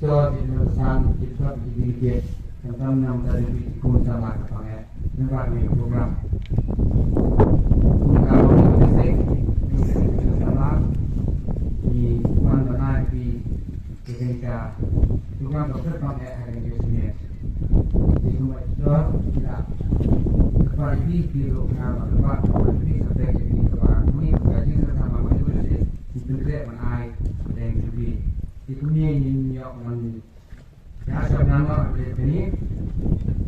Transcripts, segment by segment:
pastor di pesan kita dikit tentang yang dari ikut sama kepanggil nampak ni program kalau kita sama di mana di ketika program dokter pakai hari ini di rumah itu tidak kepada di lokal tempat di sebagai di tempat ini gaji sama macam itu itu tidak menai dan lebih itu ni yang ya sebenarnya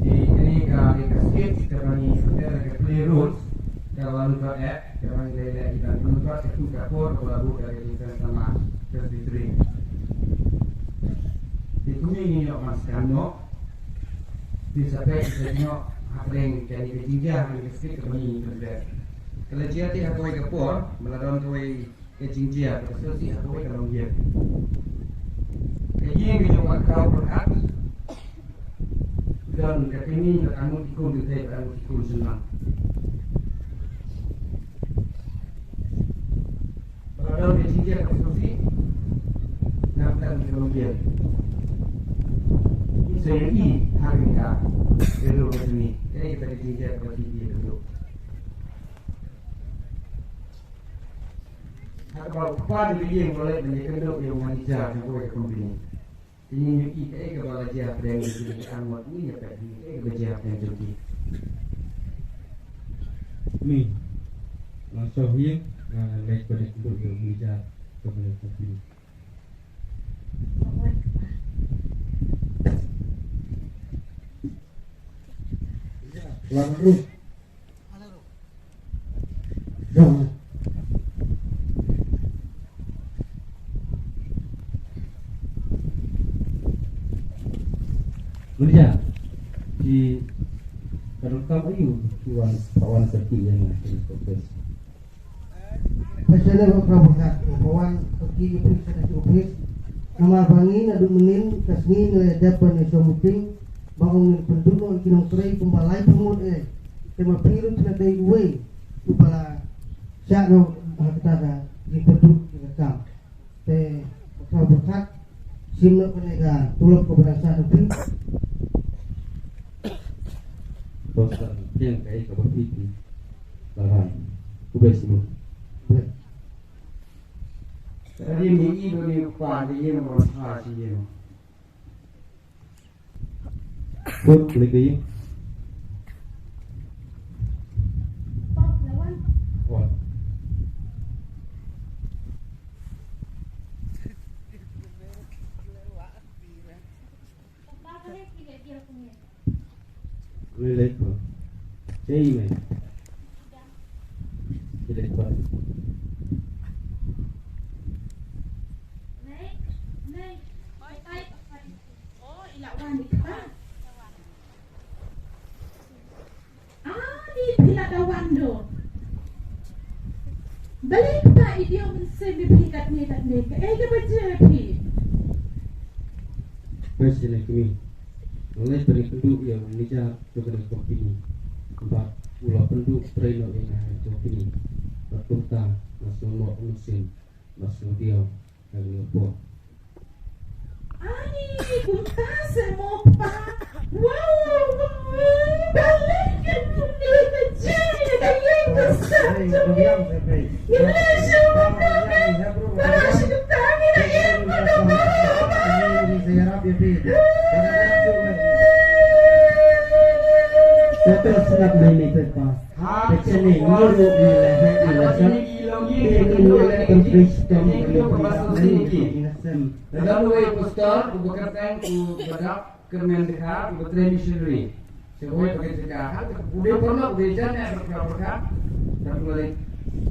ini kalau dikasih kalau ni sudah play rules kalau untuk kalau ni dia tidak untuk itu kapur kalau dari itu sama terus itu ni yang masukkan bisa sebenarnya apa yang jadi kejadian yang dikasih kami terus kalau dia tidak kau kapur melawan kau kejadian terus dia kau kalau dia yang cuma kau berkat dan kini kamu ikut kita kamu ikut senang. Kalau dia konstruksi, nampak kemudian. Saya ini hari ini dulu begini, jadi kita dijinjak seperti dia dulu. Kalau pada dia yang boleh menjadi kedua yang wanita yang boleh kombinasi. Ini kita kepala jihad yang jadi anggota ini apa ini jihad yang jadi ni langsung hiang naik pada kubur yang bijak kepada kopi lalu jangan kerja di terutama itu kawan kecil yang masih fokus. Pasal kawan kecil itu sudah cukup. Nama bangin adu menin kasni nilai dapat nilai meeting bangun penduduk kinong tray pembalai pemut tema piru sudah dari way upala syakno kita di penduduk kita te kau berkat simno penega tulok kepada satu tim dosa yang kayak kabar itu larang kubah semua tadi ini ini kuat ini merasa sih kut lagi kuat relate ko chay me relate ko ilawan di kita di pila dawan do balik pa idiom semi pikat ni kat ni ke baca pi first like me mulai dari penduduk yang mengejar kepada kopi ini empat pulau penduduk trainer yang ada kopi ini berkota langsung mau musim langsung dia dan lupa ani kunta semua pa wow balik ke dunia kejaya kaya besar Indonesia Indonesia kami na yang Betul sangat baik lepas. Kecil mulu ilasan. Dalam dua poster, bekerja ku badak Kemendekat, bekerja missionary. Sebagai pekerjaan, udah pernah bekerja yang berkat, dan mulai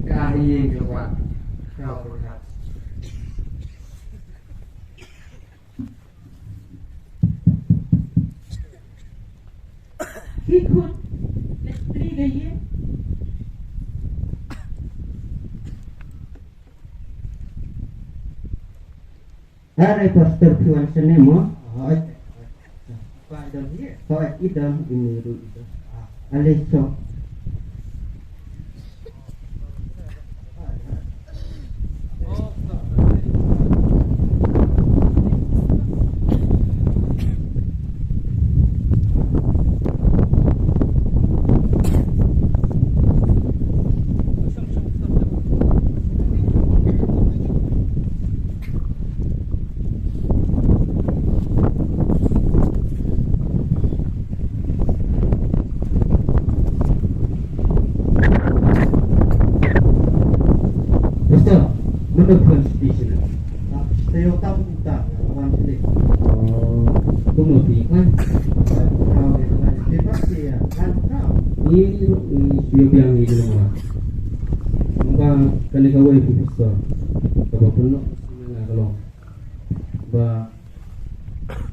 keahlian juga kau berkat. ikut beli gaya Ada poster tuan senemo. Kau idam ini ru itu. Aleso. Como kan Kau itu kan pasti ya kan kau. ini dia bilang ini semua. Maka kali kau itu besar. Kalau penuh sebenarnya kalau bah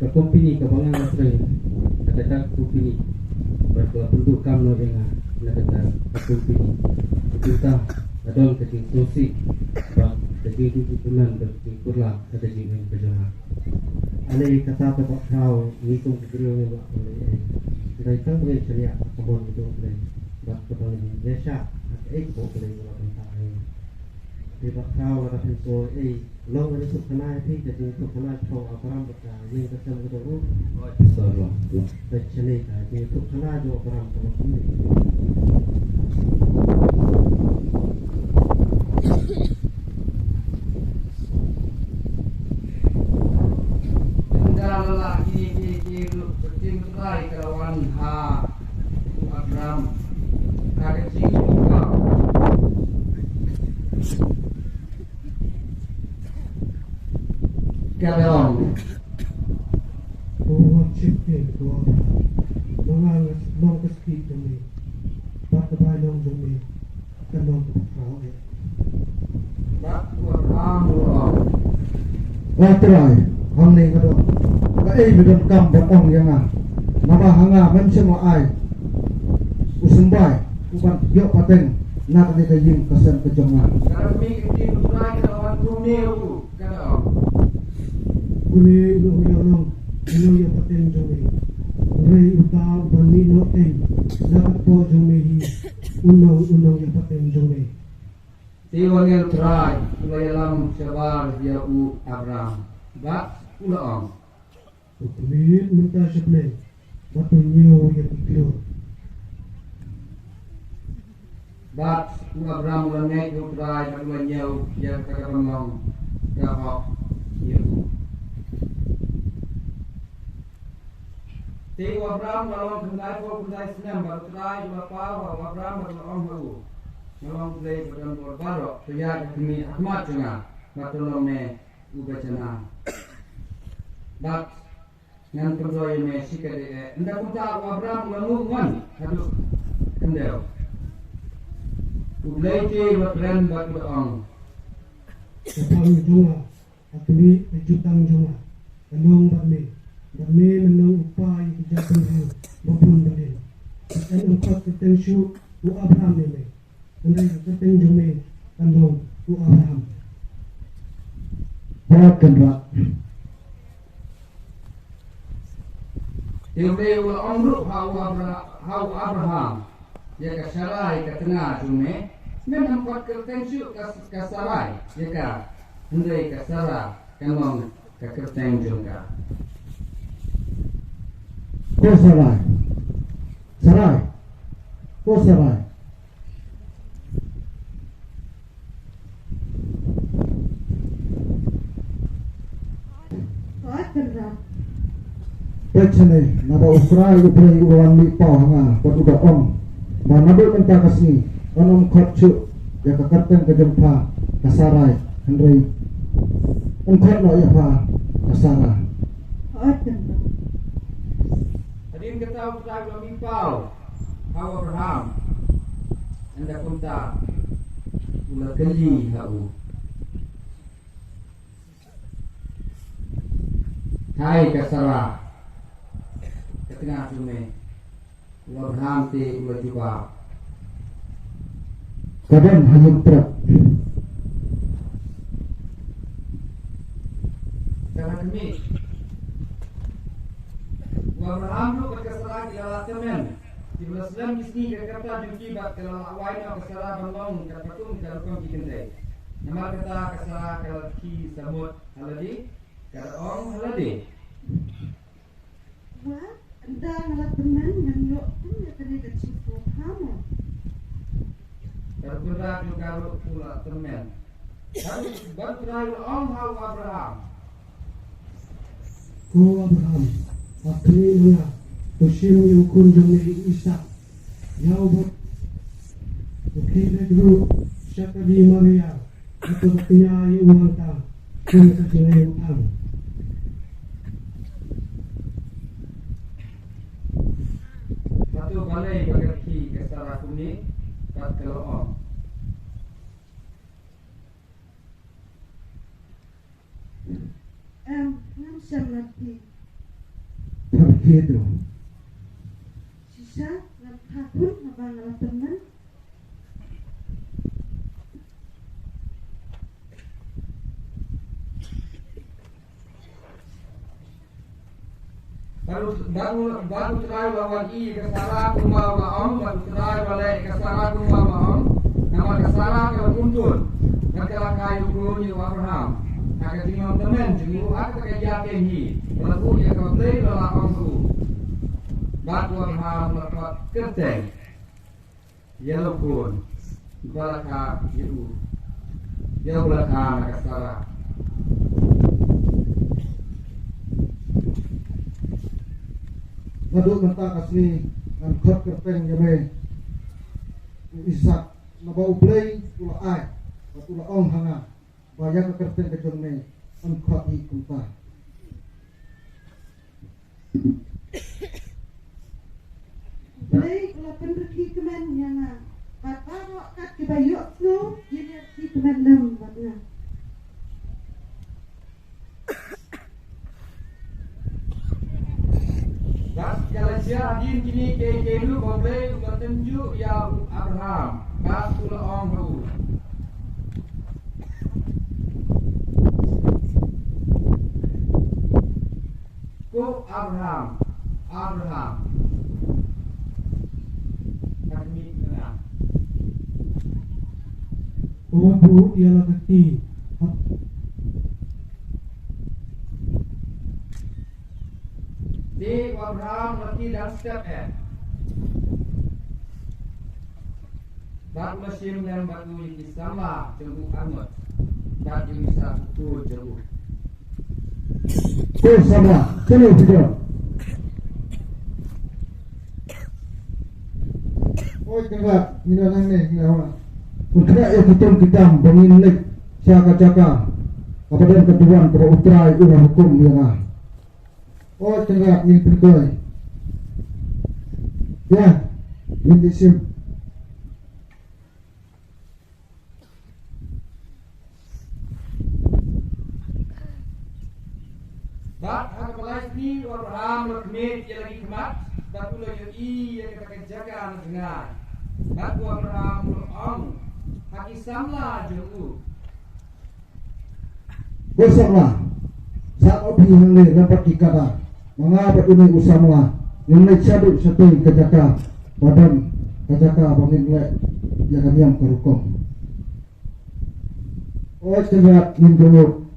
ke company ke bangang asrai kata company berkala penduduk kamu dengan kata company kita adon kecil sosi bah kecil itu punan kecil kurla kata jadi berjalan. Alih kata tempat kau ngitung kegerian yang boleh. Dari kan boleh ceria kebun itu boleh. Bak kebun desa ekor boleh buat tentang ini. Di bak kau ada pintu long ada tu kena itu jadi tu kena kau apa berkah ini kesal kita tu. Besar lah. Jadi jadi tu kena jo orang kalau ini. Lelaki kecil terai kawan ha Abraham kaget sih juga kalong Buat cipta doa, mengalas long keski demi, pakai long demi, kalong kau ini. bak Abraham Terai, hamne kado. Kai bidon kam botong yang nama hanga men semua ai. Usumbai, uban yo paten nak de kayim kasan kejonga. kami kecil terai kawan Brunei kalong Kuni lo yo long, ino yo paten jongi. Rei uta bani no en, nak po jongi hi. Unong yo paten jongi. Tiwangil terai ulayalam sebar dia Abraham bak ulang Kuni minta sebenarnya, batu nyo yang ikut. Bat Abraham ulangnya itu terai ulangnya yang kagak ngomong kahok itu. Tiwa Abraham lalong kendai ko kendai senam baru terai bapa Abraham baru lalong hu. Lalong kendai baru baru tuya kini akmat juga batu lalongnya ubacana. Bat ngan perdoy me sikade nda kunta Abraham lamungan hadu kendel uleite watren bat doang Kapang junga, akmi jutang junga, anong barme menang upay kijapang hiyo, mabun balin. At angkat ketensyo u Abraham nime, anday keteng junga, anong u Abraham. Barakan ra. Tiwle ul amru hau Abraham ya ka Sarai ka tengah jume memang kuat kertensu ka Sarai ya ka hendai ka Sarah kamong ka kerteng juga Ko saray. Saray. Ko saray. Pecene naba usrai uprai uwan mi pau hanga pot uda om mana be kanta kasni onom khotchu ya kakarten ke jempa kasarai hendrei engkot no ya pa kasara Hadin ketahu kita belum impau hau Abraham anda kunta ulah geli hau Hai kasara ketengah jume Abraham ti ulah juga kadang hanya truk karena kami Abraham lu berkesara di dalam temen di Muslim mesti kata juki bak kalau awalnya kesara bangong katakum kalau bikin deh nama kata kesara kalau ki samut haladi kalau ong haladi Wah, anda ngalat teman nganyo pun ya tadi kecil kamu. kalau berat juga kalau pula temen kalau berterail ong hau Abraham ko Abraham akni muna tushim yukun jomni isa yaubot ukile dulu syakadi Maria atau punya uang ta kun sa jinay utang Satu balai berkaki ke Sarah Kuning, kat Keloong. Ngam siam nanti. Begitu. Sisa ngam hakun abang ngala teman. Baru try lawan I ke Sarah Kumar Maong, baru try balai ke Sarah Kumar Maong. Nama ke Sarah ke Kuntun. Nakala kayu guru Abraham. Akan tinggal teman jenguk aku kerja tinggi. Lalu ia kau beli dalam angku. Batu Abraham lepas kerteng. Yellow pun. Balaka itu. Dia balaka nak Sarah. Madu mentang asli angkot kerteng jame Isak nabau play ula ai ula ong hanga bayar kerteng kejong me angkot hi kunta Play kalau penderki kemen yang bapak kat kebayuk tu dia di kemen lam batna. Kalau siapa din kini kelu boleh bertunjuk ya Abraham. Batul orang baru. Ko Abraham. Kami dengar. Wabu ialah keti Di Abraham lagi dan step F. Batu mesin dan batu ini sama jenguk angot. Batu bisa tu jenguk. sama chalo video oi kengak mina nang ne ngawa putra ya kitam kitam banginik caka-caka kapadan keduan pro utrai urang hukum ya oi kengak ni perkoi ya ini sim Bat aku lagi Abraham lekmet dia lagi kemat. Batu lagi yang kita kerjakan dengan. Batu Abraham ong. Haki samla jenguk. bersama saat opi yang ni dapat dikata mengapa ini usaha yang ni caduk satu kejaka badan kejaka bangin lek yang kami kerukom oi kengak ni dulu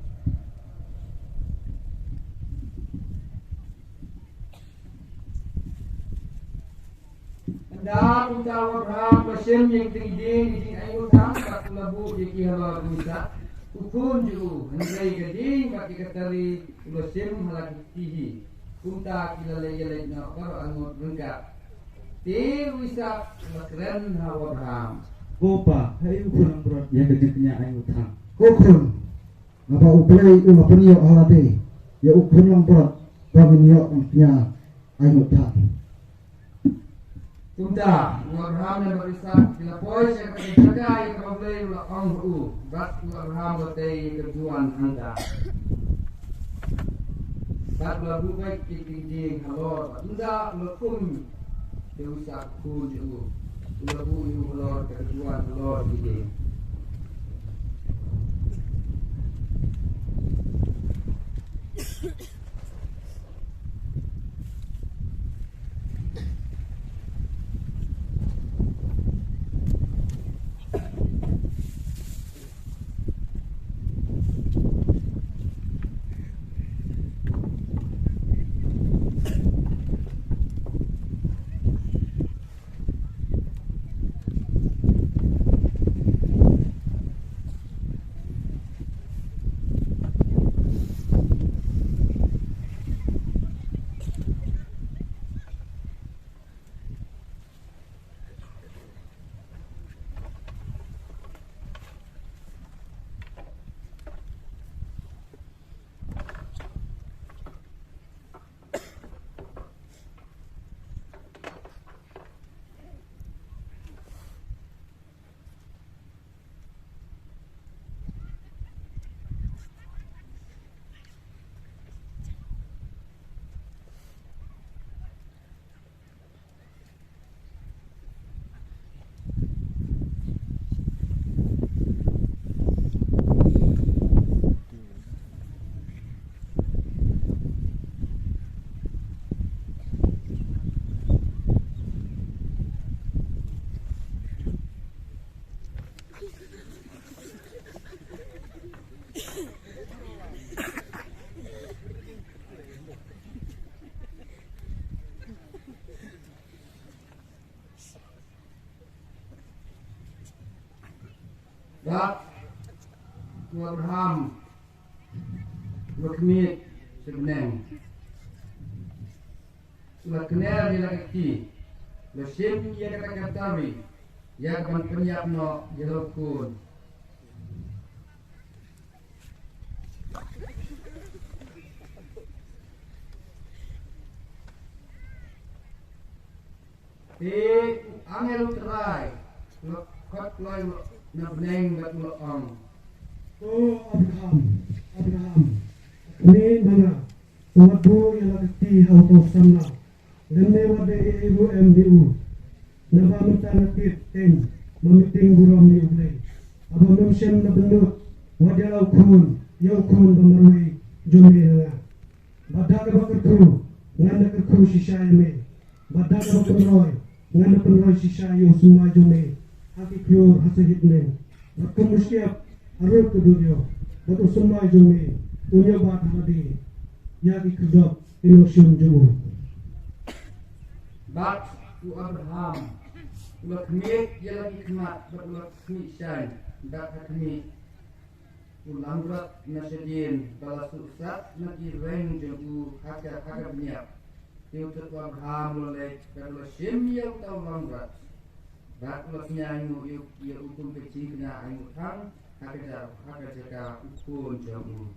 Dah ucap Abraham mesin yang tinggi di ayu tang kat labu di kihalah bisa. Ukun ju hentai gading bagi ketari mesin halak tihi. Kunta kilale na kar angot rengkat. Ti bisa makren Abraham. Opa, hai ukurang berat ya kejutnya ayu tang. kokun apa uplay uma penio halate ya ukun lang berat banginyo nya ayo tak Kunta Abraham dan berisa bila pois yang kerja yang boleh ulang bat Abraham bertei kerjuan anda. Bat lagu baik tinggi halor anda lekum dewasa kuju lagu itu halor kerjuan halor ide. Dat Abraham Berkemit sebeneng Sudah kenal di lagi Lesim ia kata tawi ia akan penyiap no jelokun angel terai lekot loy nabneng bat lo ong. Oh Abraham, ini mana? Tuatu yang lagi auto sana. Demi wade ibu MDU. Naba mentanakit ten memiting buram ni ublay. Aba memsem na benut wadalau kun yang kun bemerui jumi na. Badak bakerku ngana kerku sisay me. Badak bakeroi ngana penroi sisay yo semua jumi. Haki klur hasahit ne. Bakem musiap harus kedua. Batuk semua jumi. Punya bat hadi. Yagi kedap inosion jemu. Bat u Abraham ulak kemit ia lagi kemat bat ulak kemit syan bat kemit ulang berat nasyadin balas susat nagi reng jemu hakar niat dia untuk Abraham oleh bat ulak sim ia utau ulang berat bat ulak nyanyu ia ukun kecil kena ayu tang hakar jaka ukun jemu.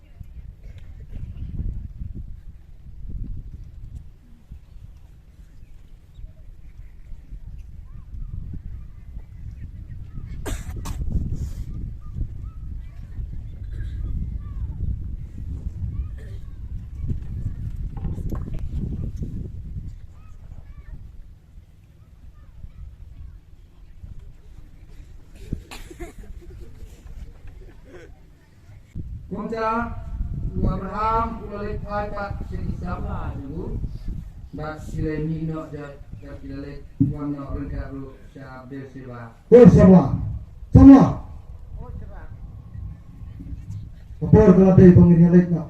Kumca Abraham ulalik pak sini sama dulu bak sile mino dat kilalik wano rengkaru syabde siwa. Oh sama. Kapor kalau dari pengingat nak.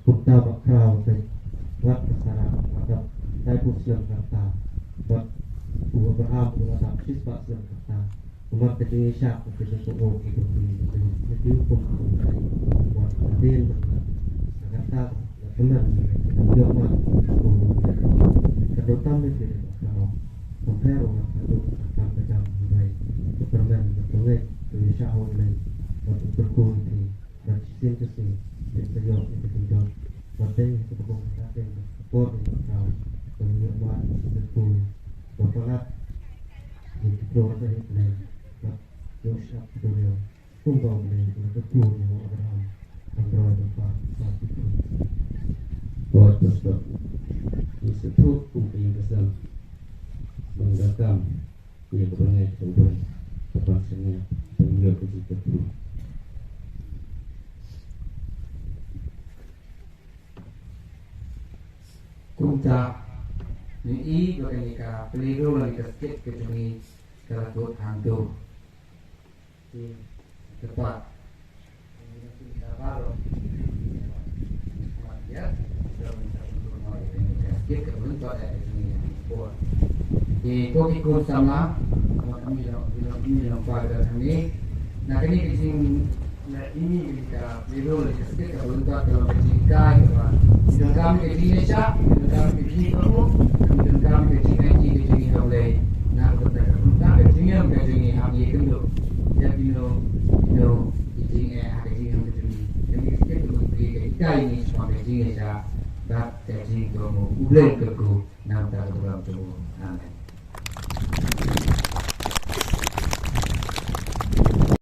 Kutta bakrau tadi buat kesara atau saya pusing kata buat Abraham ulah sapsis pak siang kata umat Indonesia untuk semua itu itu pun buat adil kata benar dia mat kedotan itu kalau compare orang itu akan kejam baik Superman betul Indonesia online untuk berkumpul dan sistem interior itu tidak penting untuk menggunakan support atau penyelenggaraan betul berpelat di keluarga ini Yosha Tutorial Kumpul ini untuk yang Abraham Android depan saat itu buat besar institut kumpul kesal menggunakan ia berbagai sumber terpaksa sehingga ketika dulu Kumca ni bagi ka peliru lagi kesik ke sini keratut hantu di tempat kita baru ya sudah minta untuk mau kesik ke bentuk ada di sini buat di kokikun sama kami yang pada kami nah ini di sini ini kita peliru lagi kesik ke bentuk kalau berjingkai dan kami ke Indonesia, dan kami ke sini kamu, dan kami ke sini oleh nak bertak ke sini kami kenduk, jadi ke sini dan kita beri ke ini semua ke sini saja, dan ke sini kamu boleh kerku, nam tak berlaku, amin.